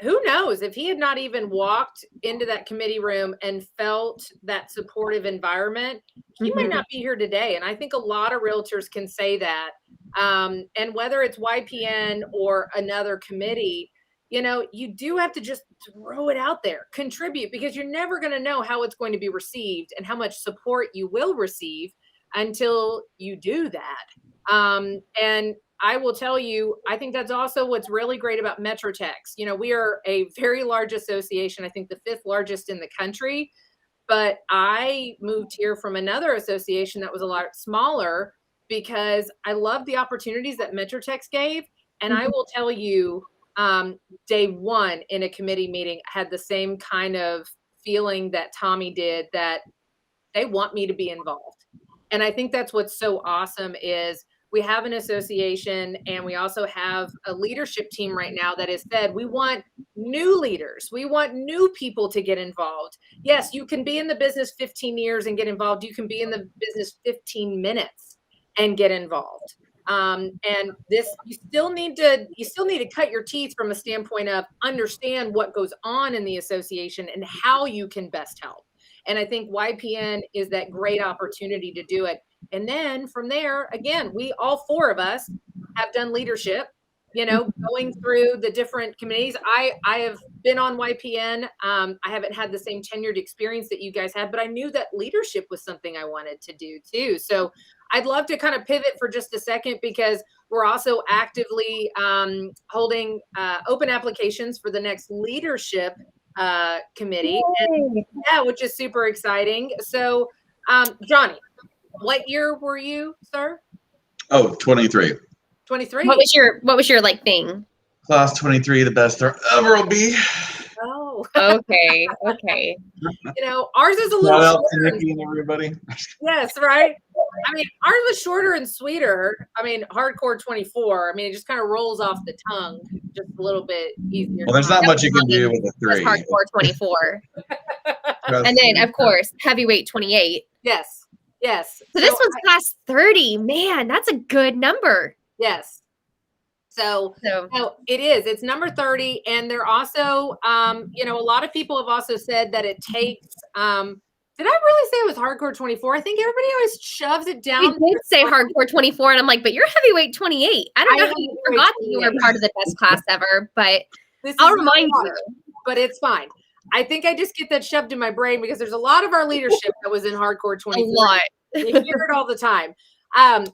who knows if he had not even walked into that committee room and felt that supportive environment, he might not be here today. And I think a lot of realtors can say that. And whether it's YPN or another committee, you do have to just throw it out there, contribute, because you're never going to know how it's going to be received and how much support you will receive until you do that. And I will tell you, I think that's also what's really great about Metrotex. We are a very large association, I think the 5th largest in the country, but I moved here from another association that was a lot smaller because I love the opportunities that Metrotex gave. And I will tell you, day one in a committee meeting, I had the same kind of feeling that Tommy did, that they want me to be involved. And I think that's what's so awesome is we have an association, and we also have a leadership team right now that has said, we want new leaders. We want new people to get involved. Yes, you can be in the business 15 years and get involved. You can be in the business 15 minutes and get involved. And this, you still need to cut your teeth from a standpoint of understand what goes on in the association and how you can best help. And I think YPN is that great opportunity to do it. And then from there, again, we, all 4 of us have done leadership, going through the different committees. I have been on YPN. I haven't had the same tenured experience that you guys have, but I knew that leadership was something I wanted to do too. So I'd love to kind of pivot for just a second, because we're also actively holding open applications for the next leadership committee, and, which is super exciting. So, Johnny, what year were you, sir? Oh, 23. 23. What was your thing? Class 23, the best there ever will be. Oh, okay. Ours is a little Shout out to shorter. Nikki and everybody. Yes, right. I mean, ours was shorter and sweeter. I mean, hardcore 24. I mean, it just kind of rolls off the tongue just a little bit easier. Well, there's not much you can do with a That's 3. hardcore 24. Trust And then, me. of course, heavyweight 28. Yes. Yes. So this one's class 30. Man, that's a good number. Yes. So So no, it is. It's number 30. And they're also, you know, a lot of people have also said that it takes, did I really say it was hardcore 24? I think everybody always shoves it down. we did say hardcore 24, and I'm like, but you're heavyweight 28. I don't know how you forgot that you were part of the best class ever, but I'll remind you. But it's fine. I think I just get that shoved in my brain because there's a lot of our leadership that was in hardcore 24. A lot. You hear it all the time.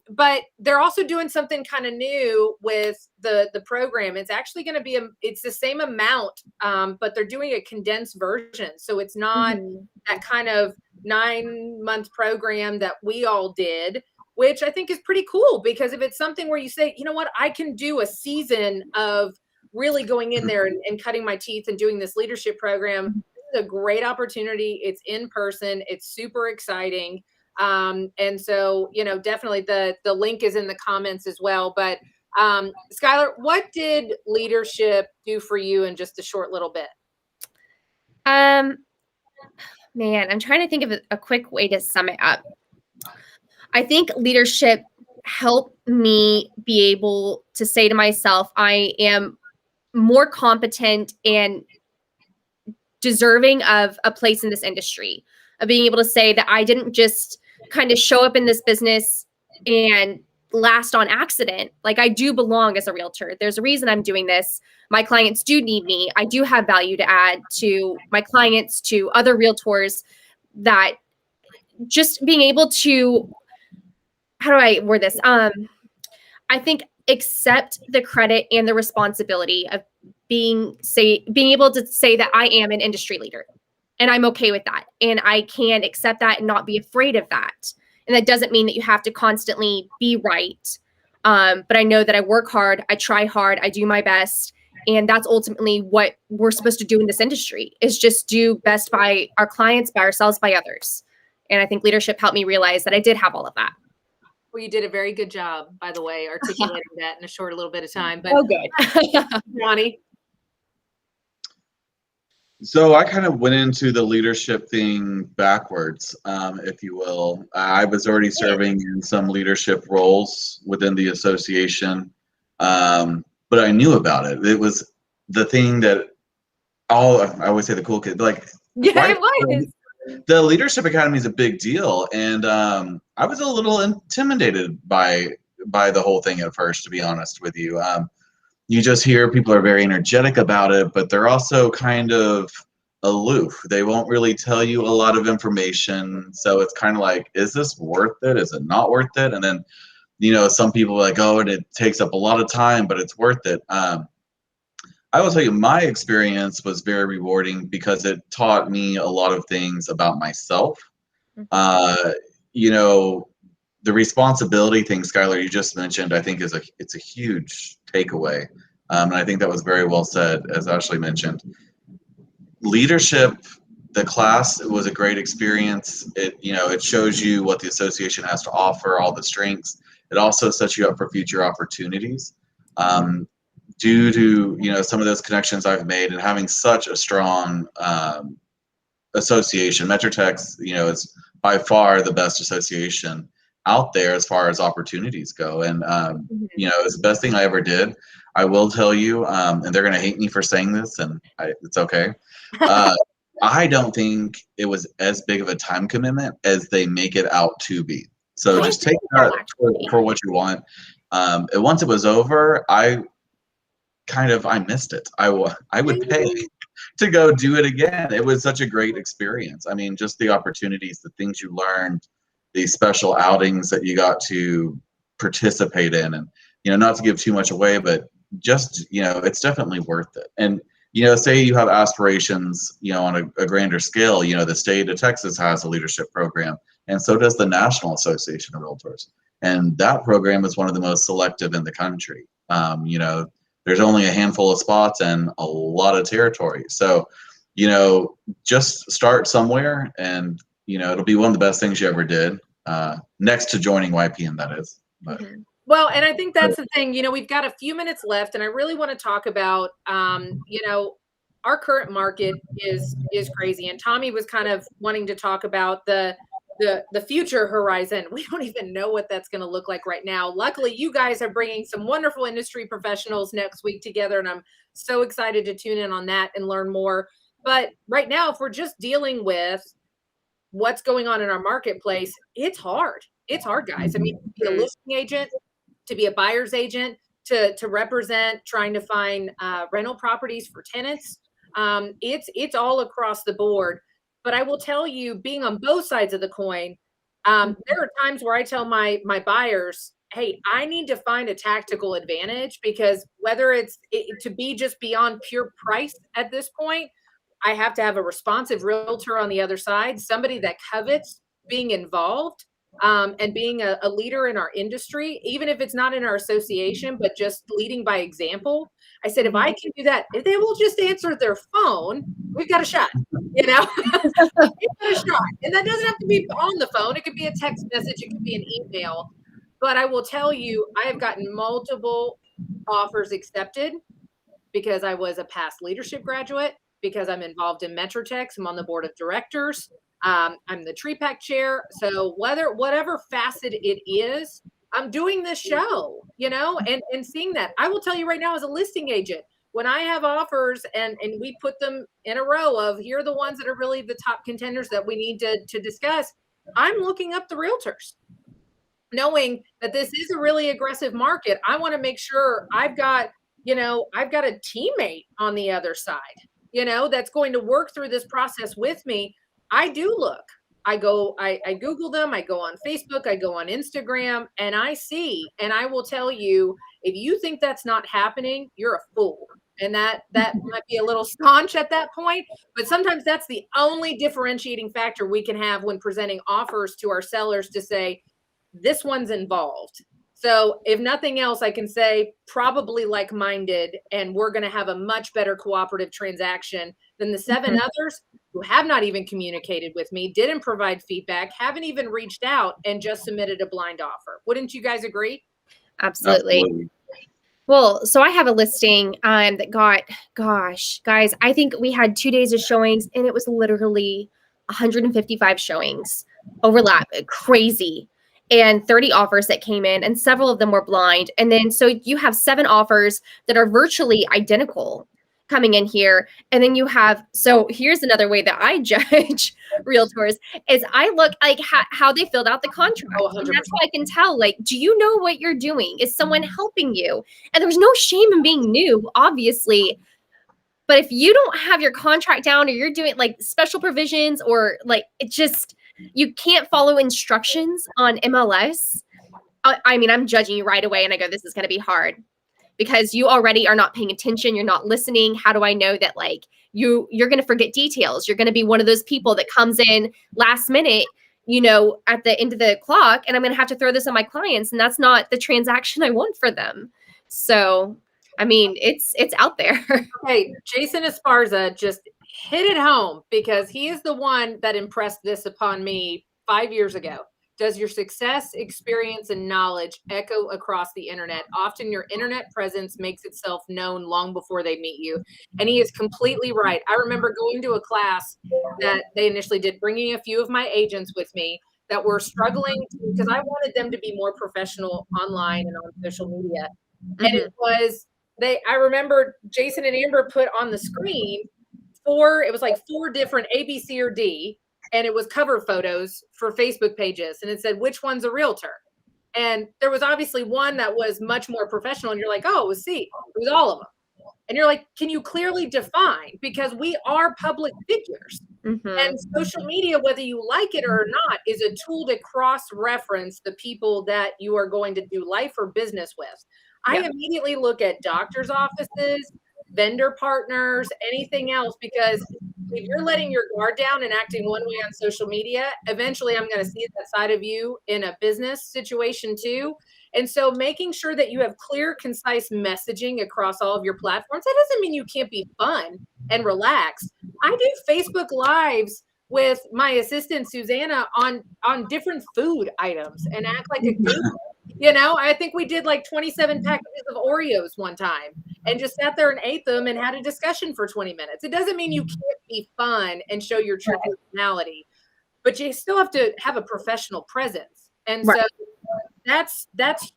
But they're also doing something kind of new with the program. It's actually going to be it's the same amount, but they're doing a condensed version. So it's not that kind of 9-month program that we all did, which I think is pretty cool, because if it's something where you say, you know what, I can do a season of really going in there and cutting my teeth and doing this leadership program, this is a great opportunity. It's in person. It's super exciting. And so, you know, definitely the link is in the comments as well. But Skylar, what did leadership do for you in just a short little bit? Man, I'm trying to think of a quick way to sum it up. I think leadership helped me be able to say to myself, I am more competent and deserving of a place in this industry, of being able to say that I didn't just kind of show up in this business and last on accident. Like, I do belong as a realtor. There's a reason I'm doing this. My clients do need me. I do have value to add to my clients, to other realtors. That just being able to, how do I word this? I think accept the credit and the responsibility of being able to say that I am an industry leader. And I'm okay with that. And I can accept that and not be afraid of that. And that doesn't mean that you have to constantly be right. But I know that I work hard, I try hard, I do my best. And that's ultimately what we're supposed to do in this industry, is just do best by our clients, by ourselves, by others. And I think leadership helped me realize that I did have all of that. Well, you did a very good job, by the way, articulating that in a short little bit of time. But good. Ronnie? So I kind of went into the leadership thing backwards, if you will. I was already serving in some leadership roles within the association, but I knew about it. It was the thing that I always say the cool kid, like, yeah, it was. The Leadership Academy is a big deal, and I was a little intimidated by the whole thing at first, to be honest with you. You just hear people are very energetic about it, but they're also kind of aloof. They won't really tell you a lot of information. So it's kind of like, is this worth it? Is it not worth it? And then, you know, some people are like, oh, and it takes up a lot of time, but it's worth it. I will tell you, my experience was very rewarding because it taught me a lot of things about myself. You know, the responsibility thing, Skylar, you just mentioned, I think it's a huge takeaway. And I think that was very well said, as Ashley mentioned. Leadership, the class was a great experience. It shows you what the association has to offer, all the strengths. It also sets you up for future opportunities. Due to some of those connections I've made and having such a strong association, MetroTex, is by far the best association out there as far as opportunities go. And it's the best thing I ever did. I will tell you, and they're going to hate me for saying this, and it's okay. I don't think it was as big of a time commitment as they make it out to be. So just take that for what you want. And once it was over, I missed it. I would pay to go do it again. It was such a great experience. I mean, just the opportunities, the things you learned, the special outings that you got to participate in, and not to give too much away, but just it's definitely worth it. And say you have aspirations on a grander scale. The state of Texas has a leadership program, and so does the National Association of Realtors, and that program is one of the most selective in the country. There's only a handful of spots and a lot of territory. So, just start somewhere, and it'll be one of the best things you ever did. next to joining YPN, that is. But. Well, and I think that's the thing, we've got a few minutes left, and I really want to talk about, our current market is crazy. And Tommy was kind of wanting to talk about the future horizon. We don't even know what that's going to look like right now. Luckily, you guys are bringing some wonderful industry professionals next week together, and I'm so excited to tune in on that and learn more. But right now, if we're just dealing with what's going on in our marketplace, it's hard. It's hard, guys. I mean, to be a listing agent, to be a buyer's agent, to represent trying to find rental properties for tenants. It's all across the board. But I will tell you, being on both sides of the coin, there are times where I tell my buyers, hey, I need to find a tactical advantage, because whether it's to be just beyond pure price at this point, I have to have a responsive realtor on the other side, somebody that covets being involved and being a leader in our industry, even if it's not in our association, but just leading by example. I said, if I can do that, if they will just answer their phone, we've got a shot, We've got a shot. And that doesn't have to be on the phone. It could be a text message. It could be an email. But I will tell you, I have gotten multiple offers accepted because I was a past leadership graduate, because I'm involved in MetroTex. I'm on the board of directors. I'm the tree pack chair. So whatever facet it is, I'm doing this show, and seeing that. I will tell you right now, as a listing agent, when I have offers and we put them in a row of, here are the ones that are really the top contenders that we need to discuss, I'm looking up the realtors, knowing that this is a really aggressive market. I want to make sure I've got a teammate on the other side, that's going to work through this process with me. I do look. I Google them. I go on Facebook. I go on Instagram, and I see. And I will tell you, if you think that's not happening, you're a fool. And that might be a little staunch at that point, but sometimes that's the only differentiating factor we can have when presenting offers to our sellers, to say, this one's involved. So if nothing else, I can say probably like-minded, and we're going to have a much better cooperative transaction than the 7 others who have not even communicated with me, didn't provide feedback, haven't even reached out, and just submitted a blind offer. Wouldn't you guys agree? Absolutely. Well, so I have a listing that got, guys, I think we had 2 days of showings, and it was literally 155 showings overlap. Crazy. And 30 offers that came in, and several of them were blind. And then so you have 7 offers that are virtually identical coming in here. And then you have, so here's another way that I judge realtors, is I look like how they filled out the contract. Oh, and that's how I can tell, like, do you know what you're doing? Is someone helping you? And there's no shame in being new, obviously. But if you don't have your contract down, or you're doing like special provisions, or like, it just, you can't follow instructions on MLS. I mean, I'm judging you right away, and I go, this is going to be hard, because you already are not paying attention. You're not listening. How do I know that, like, you're going to forget details? You're going to be one of those people that comes in last minute, at the end of the clock, and I'm going to have to throw this on my clients, and that's not the transaction I want for them. So, I mean, it's out there. Okay, Jason Esparza just hit it home, because he is the one that impressed this upon me 5 years ago. Does your success, experience, and knowledge echo across the internet? Often your internet presence makes itself known long before they meet you. And he is completely right. I remember going to a class that they initially did, bringing a few of my agents with me that were struggling, because I wanted them to be more professional online and on social media. And it was, I remember Jason and Amber put on the screen it was like 4 different A, B, C, or D, and it was cover photos for Facebook pages, and it said, which one's a realtor? And there was obviously one that was much more professional, and you're like, oh, it was C. It was all of them. And you're like, can you clearly define? Because we are public figures. And social media, whether you like it or not, is a tool to cross-reference the people that you are going to do life or business with. I immediately look at doctors' offices, vendor partners, anything else, because if you're letting your guard down and acting one way on social media, eventually I'm going to see that side of you in a business situation too. And so making sure that you have clear, concise messaging across all of your platforms. That doesn't mean you can't be fun and relaxed. I do Facebook Lives with my assistant Susanna on different food items and act like a geek. You know, I think we did like 27 packages of Oreos one time and just sat there and ate them and had a discussion for 20 minutes. It doesn't mean you can't be fun and show your true personality, but you still have to have a professional presence. And so that's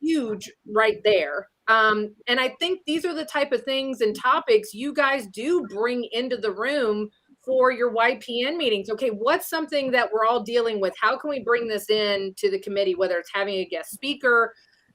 huge right there. And I think these are the type of things and topics you guys do bring into the room for your YPN meetings. Okay, what's something that we're all dealing with? How can we bring this in to the committee, whether it's having a guest speaker,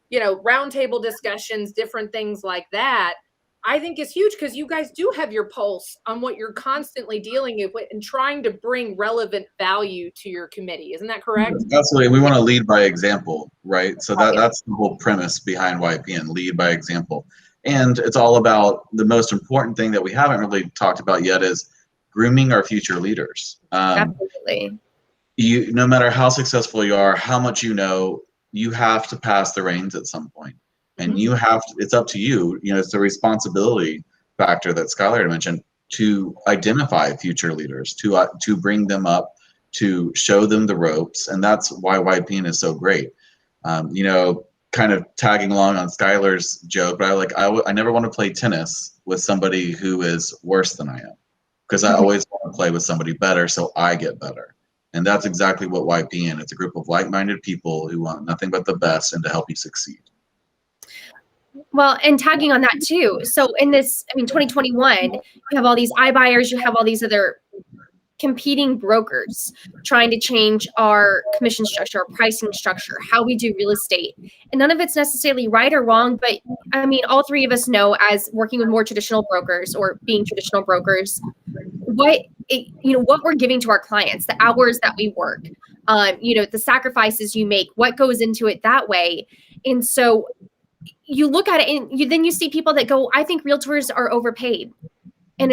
you know, roundtable discussions, different things like that. I think is huge because you guys do have your pulse on what you're constantly dealing with and trying to bring relevant value to your committee. Isn't that correct? Absolutely. We want to lead by example, right? So that's the whole premise behind YPN, lead by example. And it's all about the most important thing that we haven't really talked about yet is grooming our future leaders. Absolutely. No matter how successful you are, how much you know, you have to pass the reins at some point. And you have to, it's up to you, you know, it's the responsibility factor that Skylar had mentioned to identify future leaders, to bring them up, to show them the ropes. And that's why YPN is so great. You know, kind of tagging along on Skylar's joke, but I never want to play tennis with somebody who is worse than I am, because I always want to play with somebody better so I get better. And that's exactly what YPN, it's a group of like-minded people who want nothing but the best and to help you succeed. Well, and tagging on that too. So in this, I mean, 2021, you have all these iBuyers, you have all these other competing brokers trying to change our commission structure, our pricing structure, how we do real estate. And none of it's necessarily right or wrong, but I mean, all three of us know, as working with more traditional brokers or being traditional brokers, what we're giving to our clients, the hours that we work, you know, the sacrifices you make, what goes into it that way. And so you look at it and then you see people that go, I think realtors are overpaid. And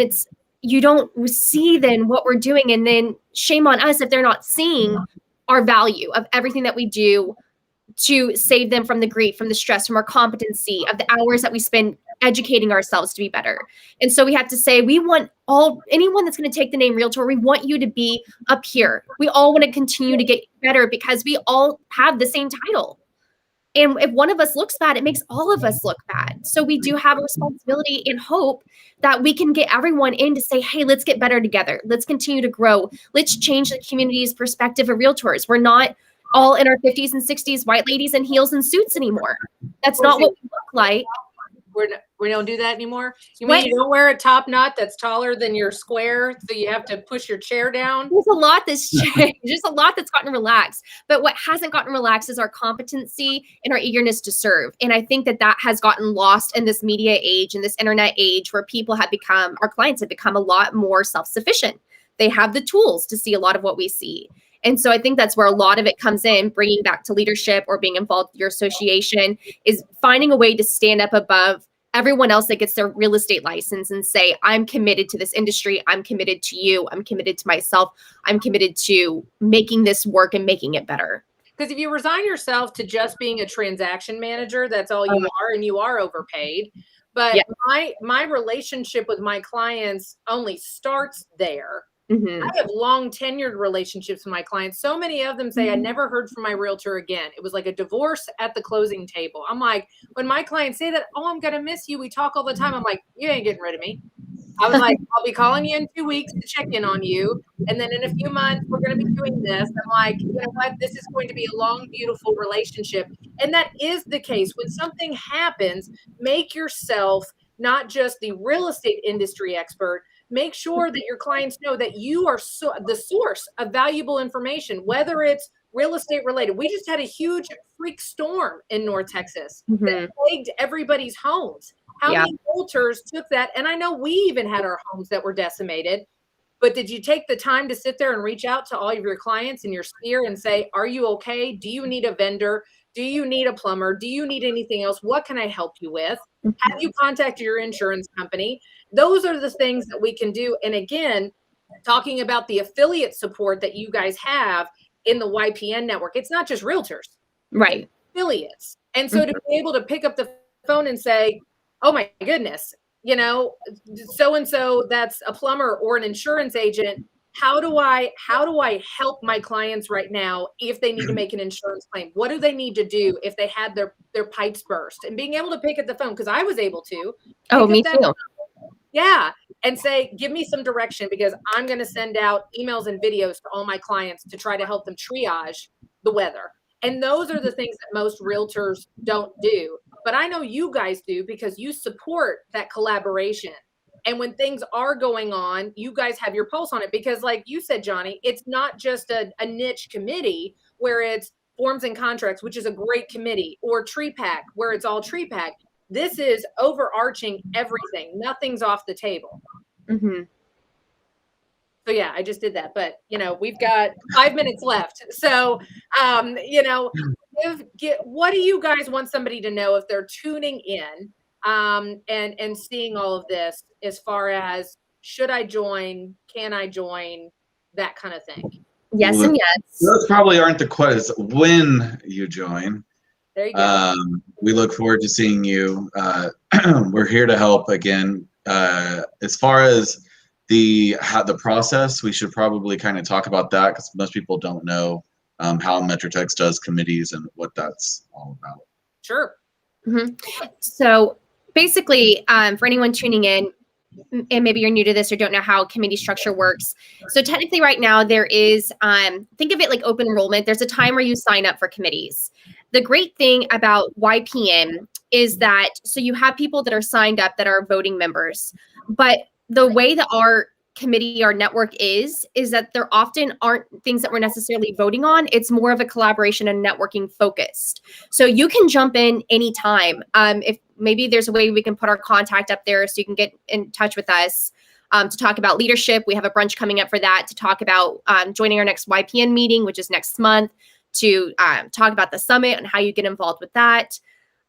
you don't see then what we're doing. And then shame on us if they're not seeing our value of everything that we do to save them from the grief, from the stress, from our competency, of the hours that we spend educating ourselves to be better. And so we have to say, we want anyone that's going to take the name realtor, we want you to be up here. We all want to continue to get better because we all have the same title. And if one of us looks bad, it makes all of us look bad. So we do have a responsibility and hope that we can get everyone in to say, hey, let's get better together. Let's continue to grow. Let's change the community's perspective of realtors. We're not all in our 50s and 60s, white ladies in heels and suits anymore. That's not what we look like. We don't do that anymore. You mean you don't wear a top knot that's taller than your square, so you have to push your chair down? There's a lot that's changed. There's a lot that's gotten relaxed. But what hasn't gotten relaxed is our competency and our eagerness to serve. And I think that has gotten lost in this media age and this internet age where our clients have become a lot more self-sufficient. They have the tools to see a lot of what we see. And so I think that's where a lot of it comes in, bringing back to leadership or being involved with your association, is finding a way to stand up above everyone else that gets their real estate license and say, I'm committed to this industry. I'm committed to you. I'm committed to myself. I'm committed to making this work and making it better. Because if you resign yourself to just being a transaction manager, that's all you are, and you are overpaid. But my relationship with my clients only starts there. I have long tenured relationships with my clients. So many of them say, I never heard from my realtor again. It was like a divorce at the closing table. I'm like, when my clients say that, oh, I'm going to miss you. We talk all the time. I'm like, you ain't getting rid of me. I was like, I'll be calling you in 2 weeks to check in on you. And then in a few months, we're going to be doing this. I'm like, you know what? This is going to be a long, beautiful relationship. And that is the case. When something happens, make yourself not just the real estate industry expert. Make sure that your clients know that you are the source of valuable information, whether it's real estate related. We just had a huge freak storm in North Texas that plagued everybody's homes. How many realtors took that? And I know we even had our homes that were decimated. But did you take the time to sit there and reach out to all of your clients in your sphere and say, are you okay? Do you need a vendor? Do you need a plumber? Do you need anything else? What can I help you with? Have you contacted your insurance company? Those are the things that we can do. And again, talking about the affiliate support that you guys have in the YPN network, it's not just realtors, right? It's affiliates. And so to be able to pick up the phone and say, oh my goodness, you know, so-and-so that's a plumber or an insurance agent how do I help my clients right now if they need to make an insurance claim? What do they need to do if they had their pipes burst? And being able to pick up the phone, because I was able to Oh, pick me up that too. yeah, and say, give me some direction, because I'm going to send out emails and videos to all my clients to try to help them triage the weather. And those are the things that most realtors don't do. But I know you guys do, because you support that collaboration. And when things are going on, you guys have your pulse on it, because like you said, Johnny, it's not just a niche committee where it's forms and contracts, which is a great committee, or tree pack, where it's all tree pack. This is overarching everything. Nothing's off the table. Mm-hmm. So yeah, I just did that, but we've got 5 minutes left. So, what do you guys want somebody to know if they're tuning in, and seeing all of this, as far as should I join, can I join, that kind of thing? Yes, Well, and yes. those probably aren't the questions when you join. There you go. We look forward to seeing you. We're here to help again. As far as the process, we should probably kind of talk about that, because most people don't know how Metrotex does committees and what that's all about. Sure. Mm-hmm. So basically, for anyone tuning in, and maybe you're new to this or don't know how committee structure works. So technically right now there is, think of it like open enrollment. There's a time where you sign up for committees. The great thing about YPN is that, so you have people that are signed up that are voting members, but the way that our committee, our network is that there often aren't things that we're necessarily voting on. It's more of a collaboration and networking focused. So you can jump in anytime. If maybe there's a way we can put our contact up there so you can get in touch with us to talk about leadership. We have a brunch coming up for that, to talk about joining our next YPN meeting, which is next month, to talk about the summit and how you get involved with that.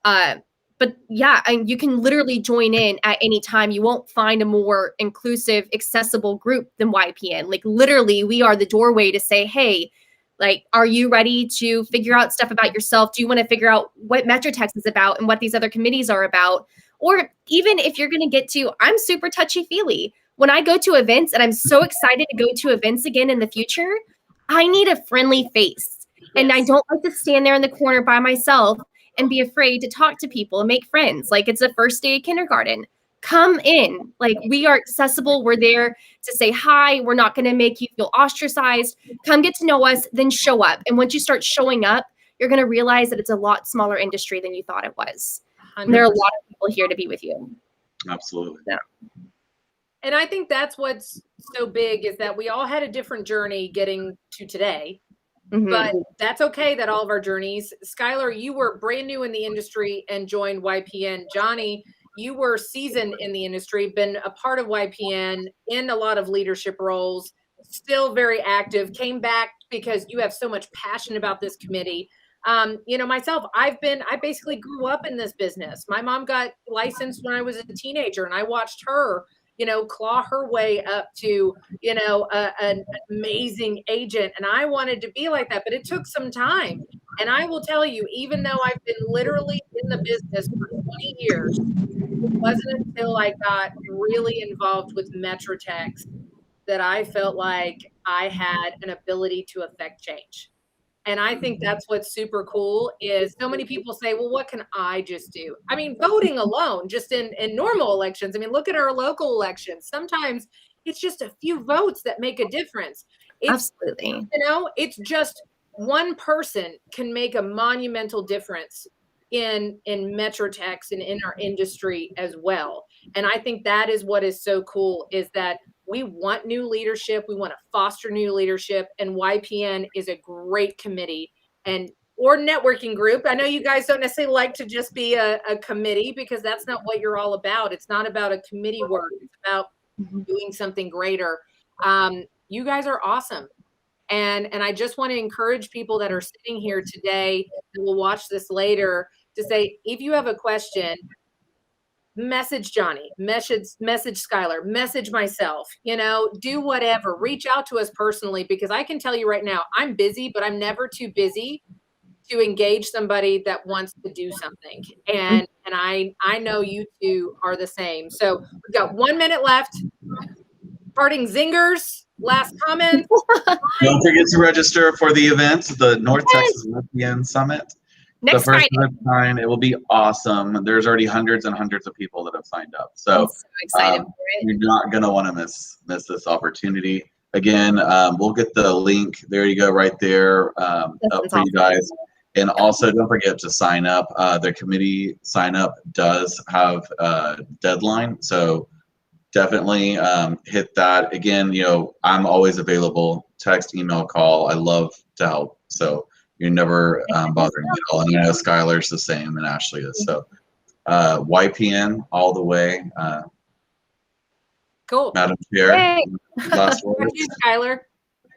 But yeah, and you can literally join in at any time. You won't find a more inclusive, accessible group than YPN. Like literally, we are the doorway to say, hey, like, are you ready to figure out stuff about yourself? Do you want to figure out what Metrotex is about and what these other committees are about? Or even if you're going to get to, I'm super touchy-feely. When I go to events, and I'm so excited to go to events again in the future, I need a friendly face. Yes. And I don't like to stand there in the corner by myself and be afraid to talk to people and make friends. Like it's the first day of kindergarten. Come in. Like we are accessible. We're there to say hi. We're not going to make you feel ostracized. Come get to know us, then show up. And once you start showing up, you're going to realize that it's a lot smaller industry than you thought it was. And there are a lot of people here to be with you. Absolutely. Yeah. And I think that's what's so big, is that we all had a different journey getting to today. Mm-hmm. But that's okay, that all of our journeys. Skylar, you were brand new in the industry and joined YPN. Johnny, you were seasoned in the industry, been a part of YPN in a lot of leadership roles, still very active, came back because you have so much passion about this committee. Myself, I basically grew up in this business. My mom got licensed when I was a teenager, and I watched her claw her way up to, an amazing agent. And I wanted to be like that, but it took some time. And I will tell you, even though I've been literally in the business for 20 years, it wasn't until I got really involved with Metrotex that I felt like I had an ability to affect change. And I think that's what's super cool, is so many people say, well, what can I just do? I mean, voting alone, just in normal elections. I mean, look at our local elections. Sometimes it's just a few votes that make a difference. Absolutely. It's just one person can make a monumental difference in Metrotex and in our industry as well. And I think that is what is so cool, is that we want new leadership. We want to foster new leadership, and YPN is a great committee or networking group. I know you guys don't necessarily like to just be a committee, because that's not what you're all about. It's not about a committee work. It's about doing something greater. You guys are awesome. And I just want to encourage people that are sitting here today and will watch this later to say, if you have a question, message Johnny, message Skylar, message myself, do whatever, reach out to us personally, because I can tell you right now, I'm busy, but I'm never too busy to engage somebody that wants to do something. And I know you two are the same. So we've got 1 minute left. Parting zingers, last comment? Don't forget to register for the event, the North Texas YPN Summit. Next the first Friday. of its kind. It will be awesome. There's already hundreds and hundreds of people that have signed up. So, I'm so excited for it. you're not going to want to miss this opportunity. Again, we'll get the link. There you go, right there, up for you guys. And also, don't forget to sign up. The committee sign up does have a deadline. So, definitely hit that. Again, I'm always available. Text, email, call. I love to help. So, you're never bothering me at all. And I know Skylar's the same and Ashley is. So YPN all the way. Cool. Madam Chair, Yay. last Thank words. you, Skylar.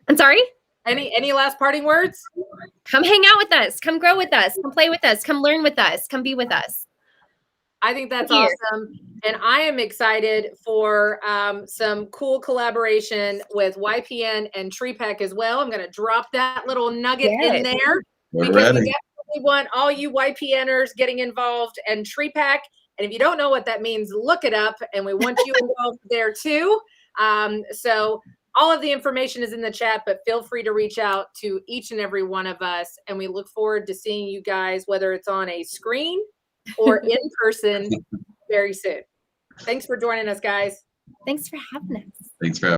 I'm sorry? Any last parting words? Come hang out with us. Come grow with us. Come play with us. Come learn with us. Come be with us. I think that's Here. awesome. And I am excited for some cool collaboration with YPN and TreePack as well. I'm going to drop that little nugget in there We're because ready. we definitely want all you YPNers getting involved and TreePack. And if you don't know what that means, look it up. And we want you involved there too. So all of the information is in the chat, but feel free to reach out to each and every one of us. And we look forward to seeing you guys, whether it's on a screen or in person very soon. Thanks for joining us, guys. Thanks for having us. Thanks for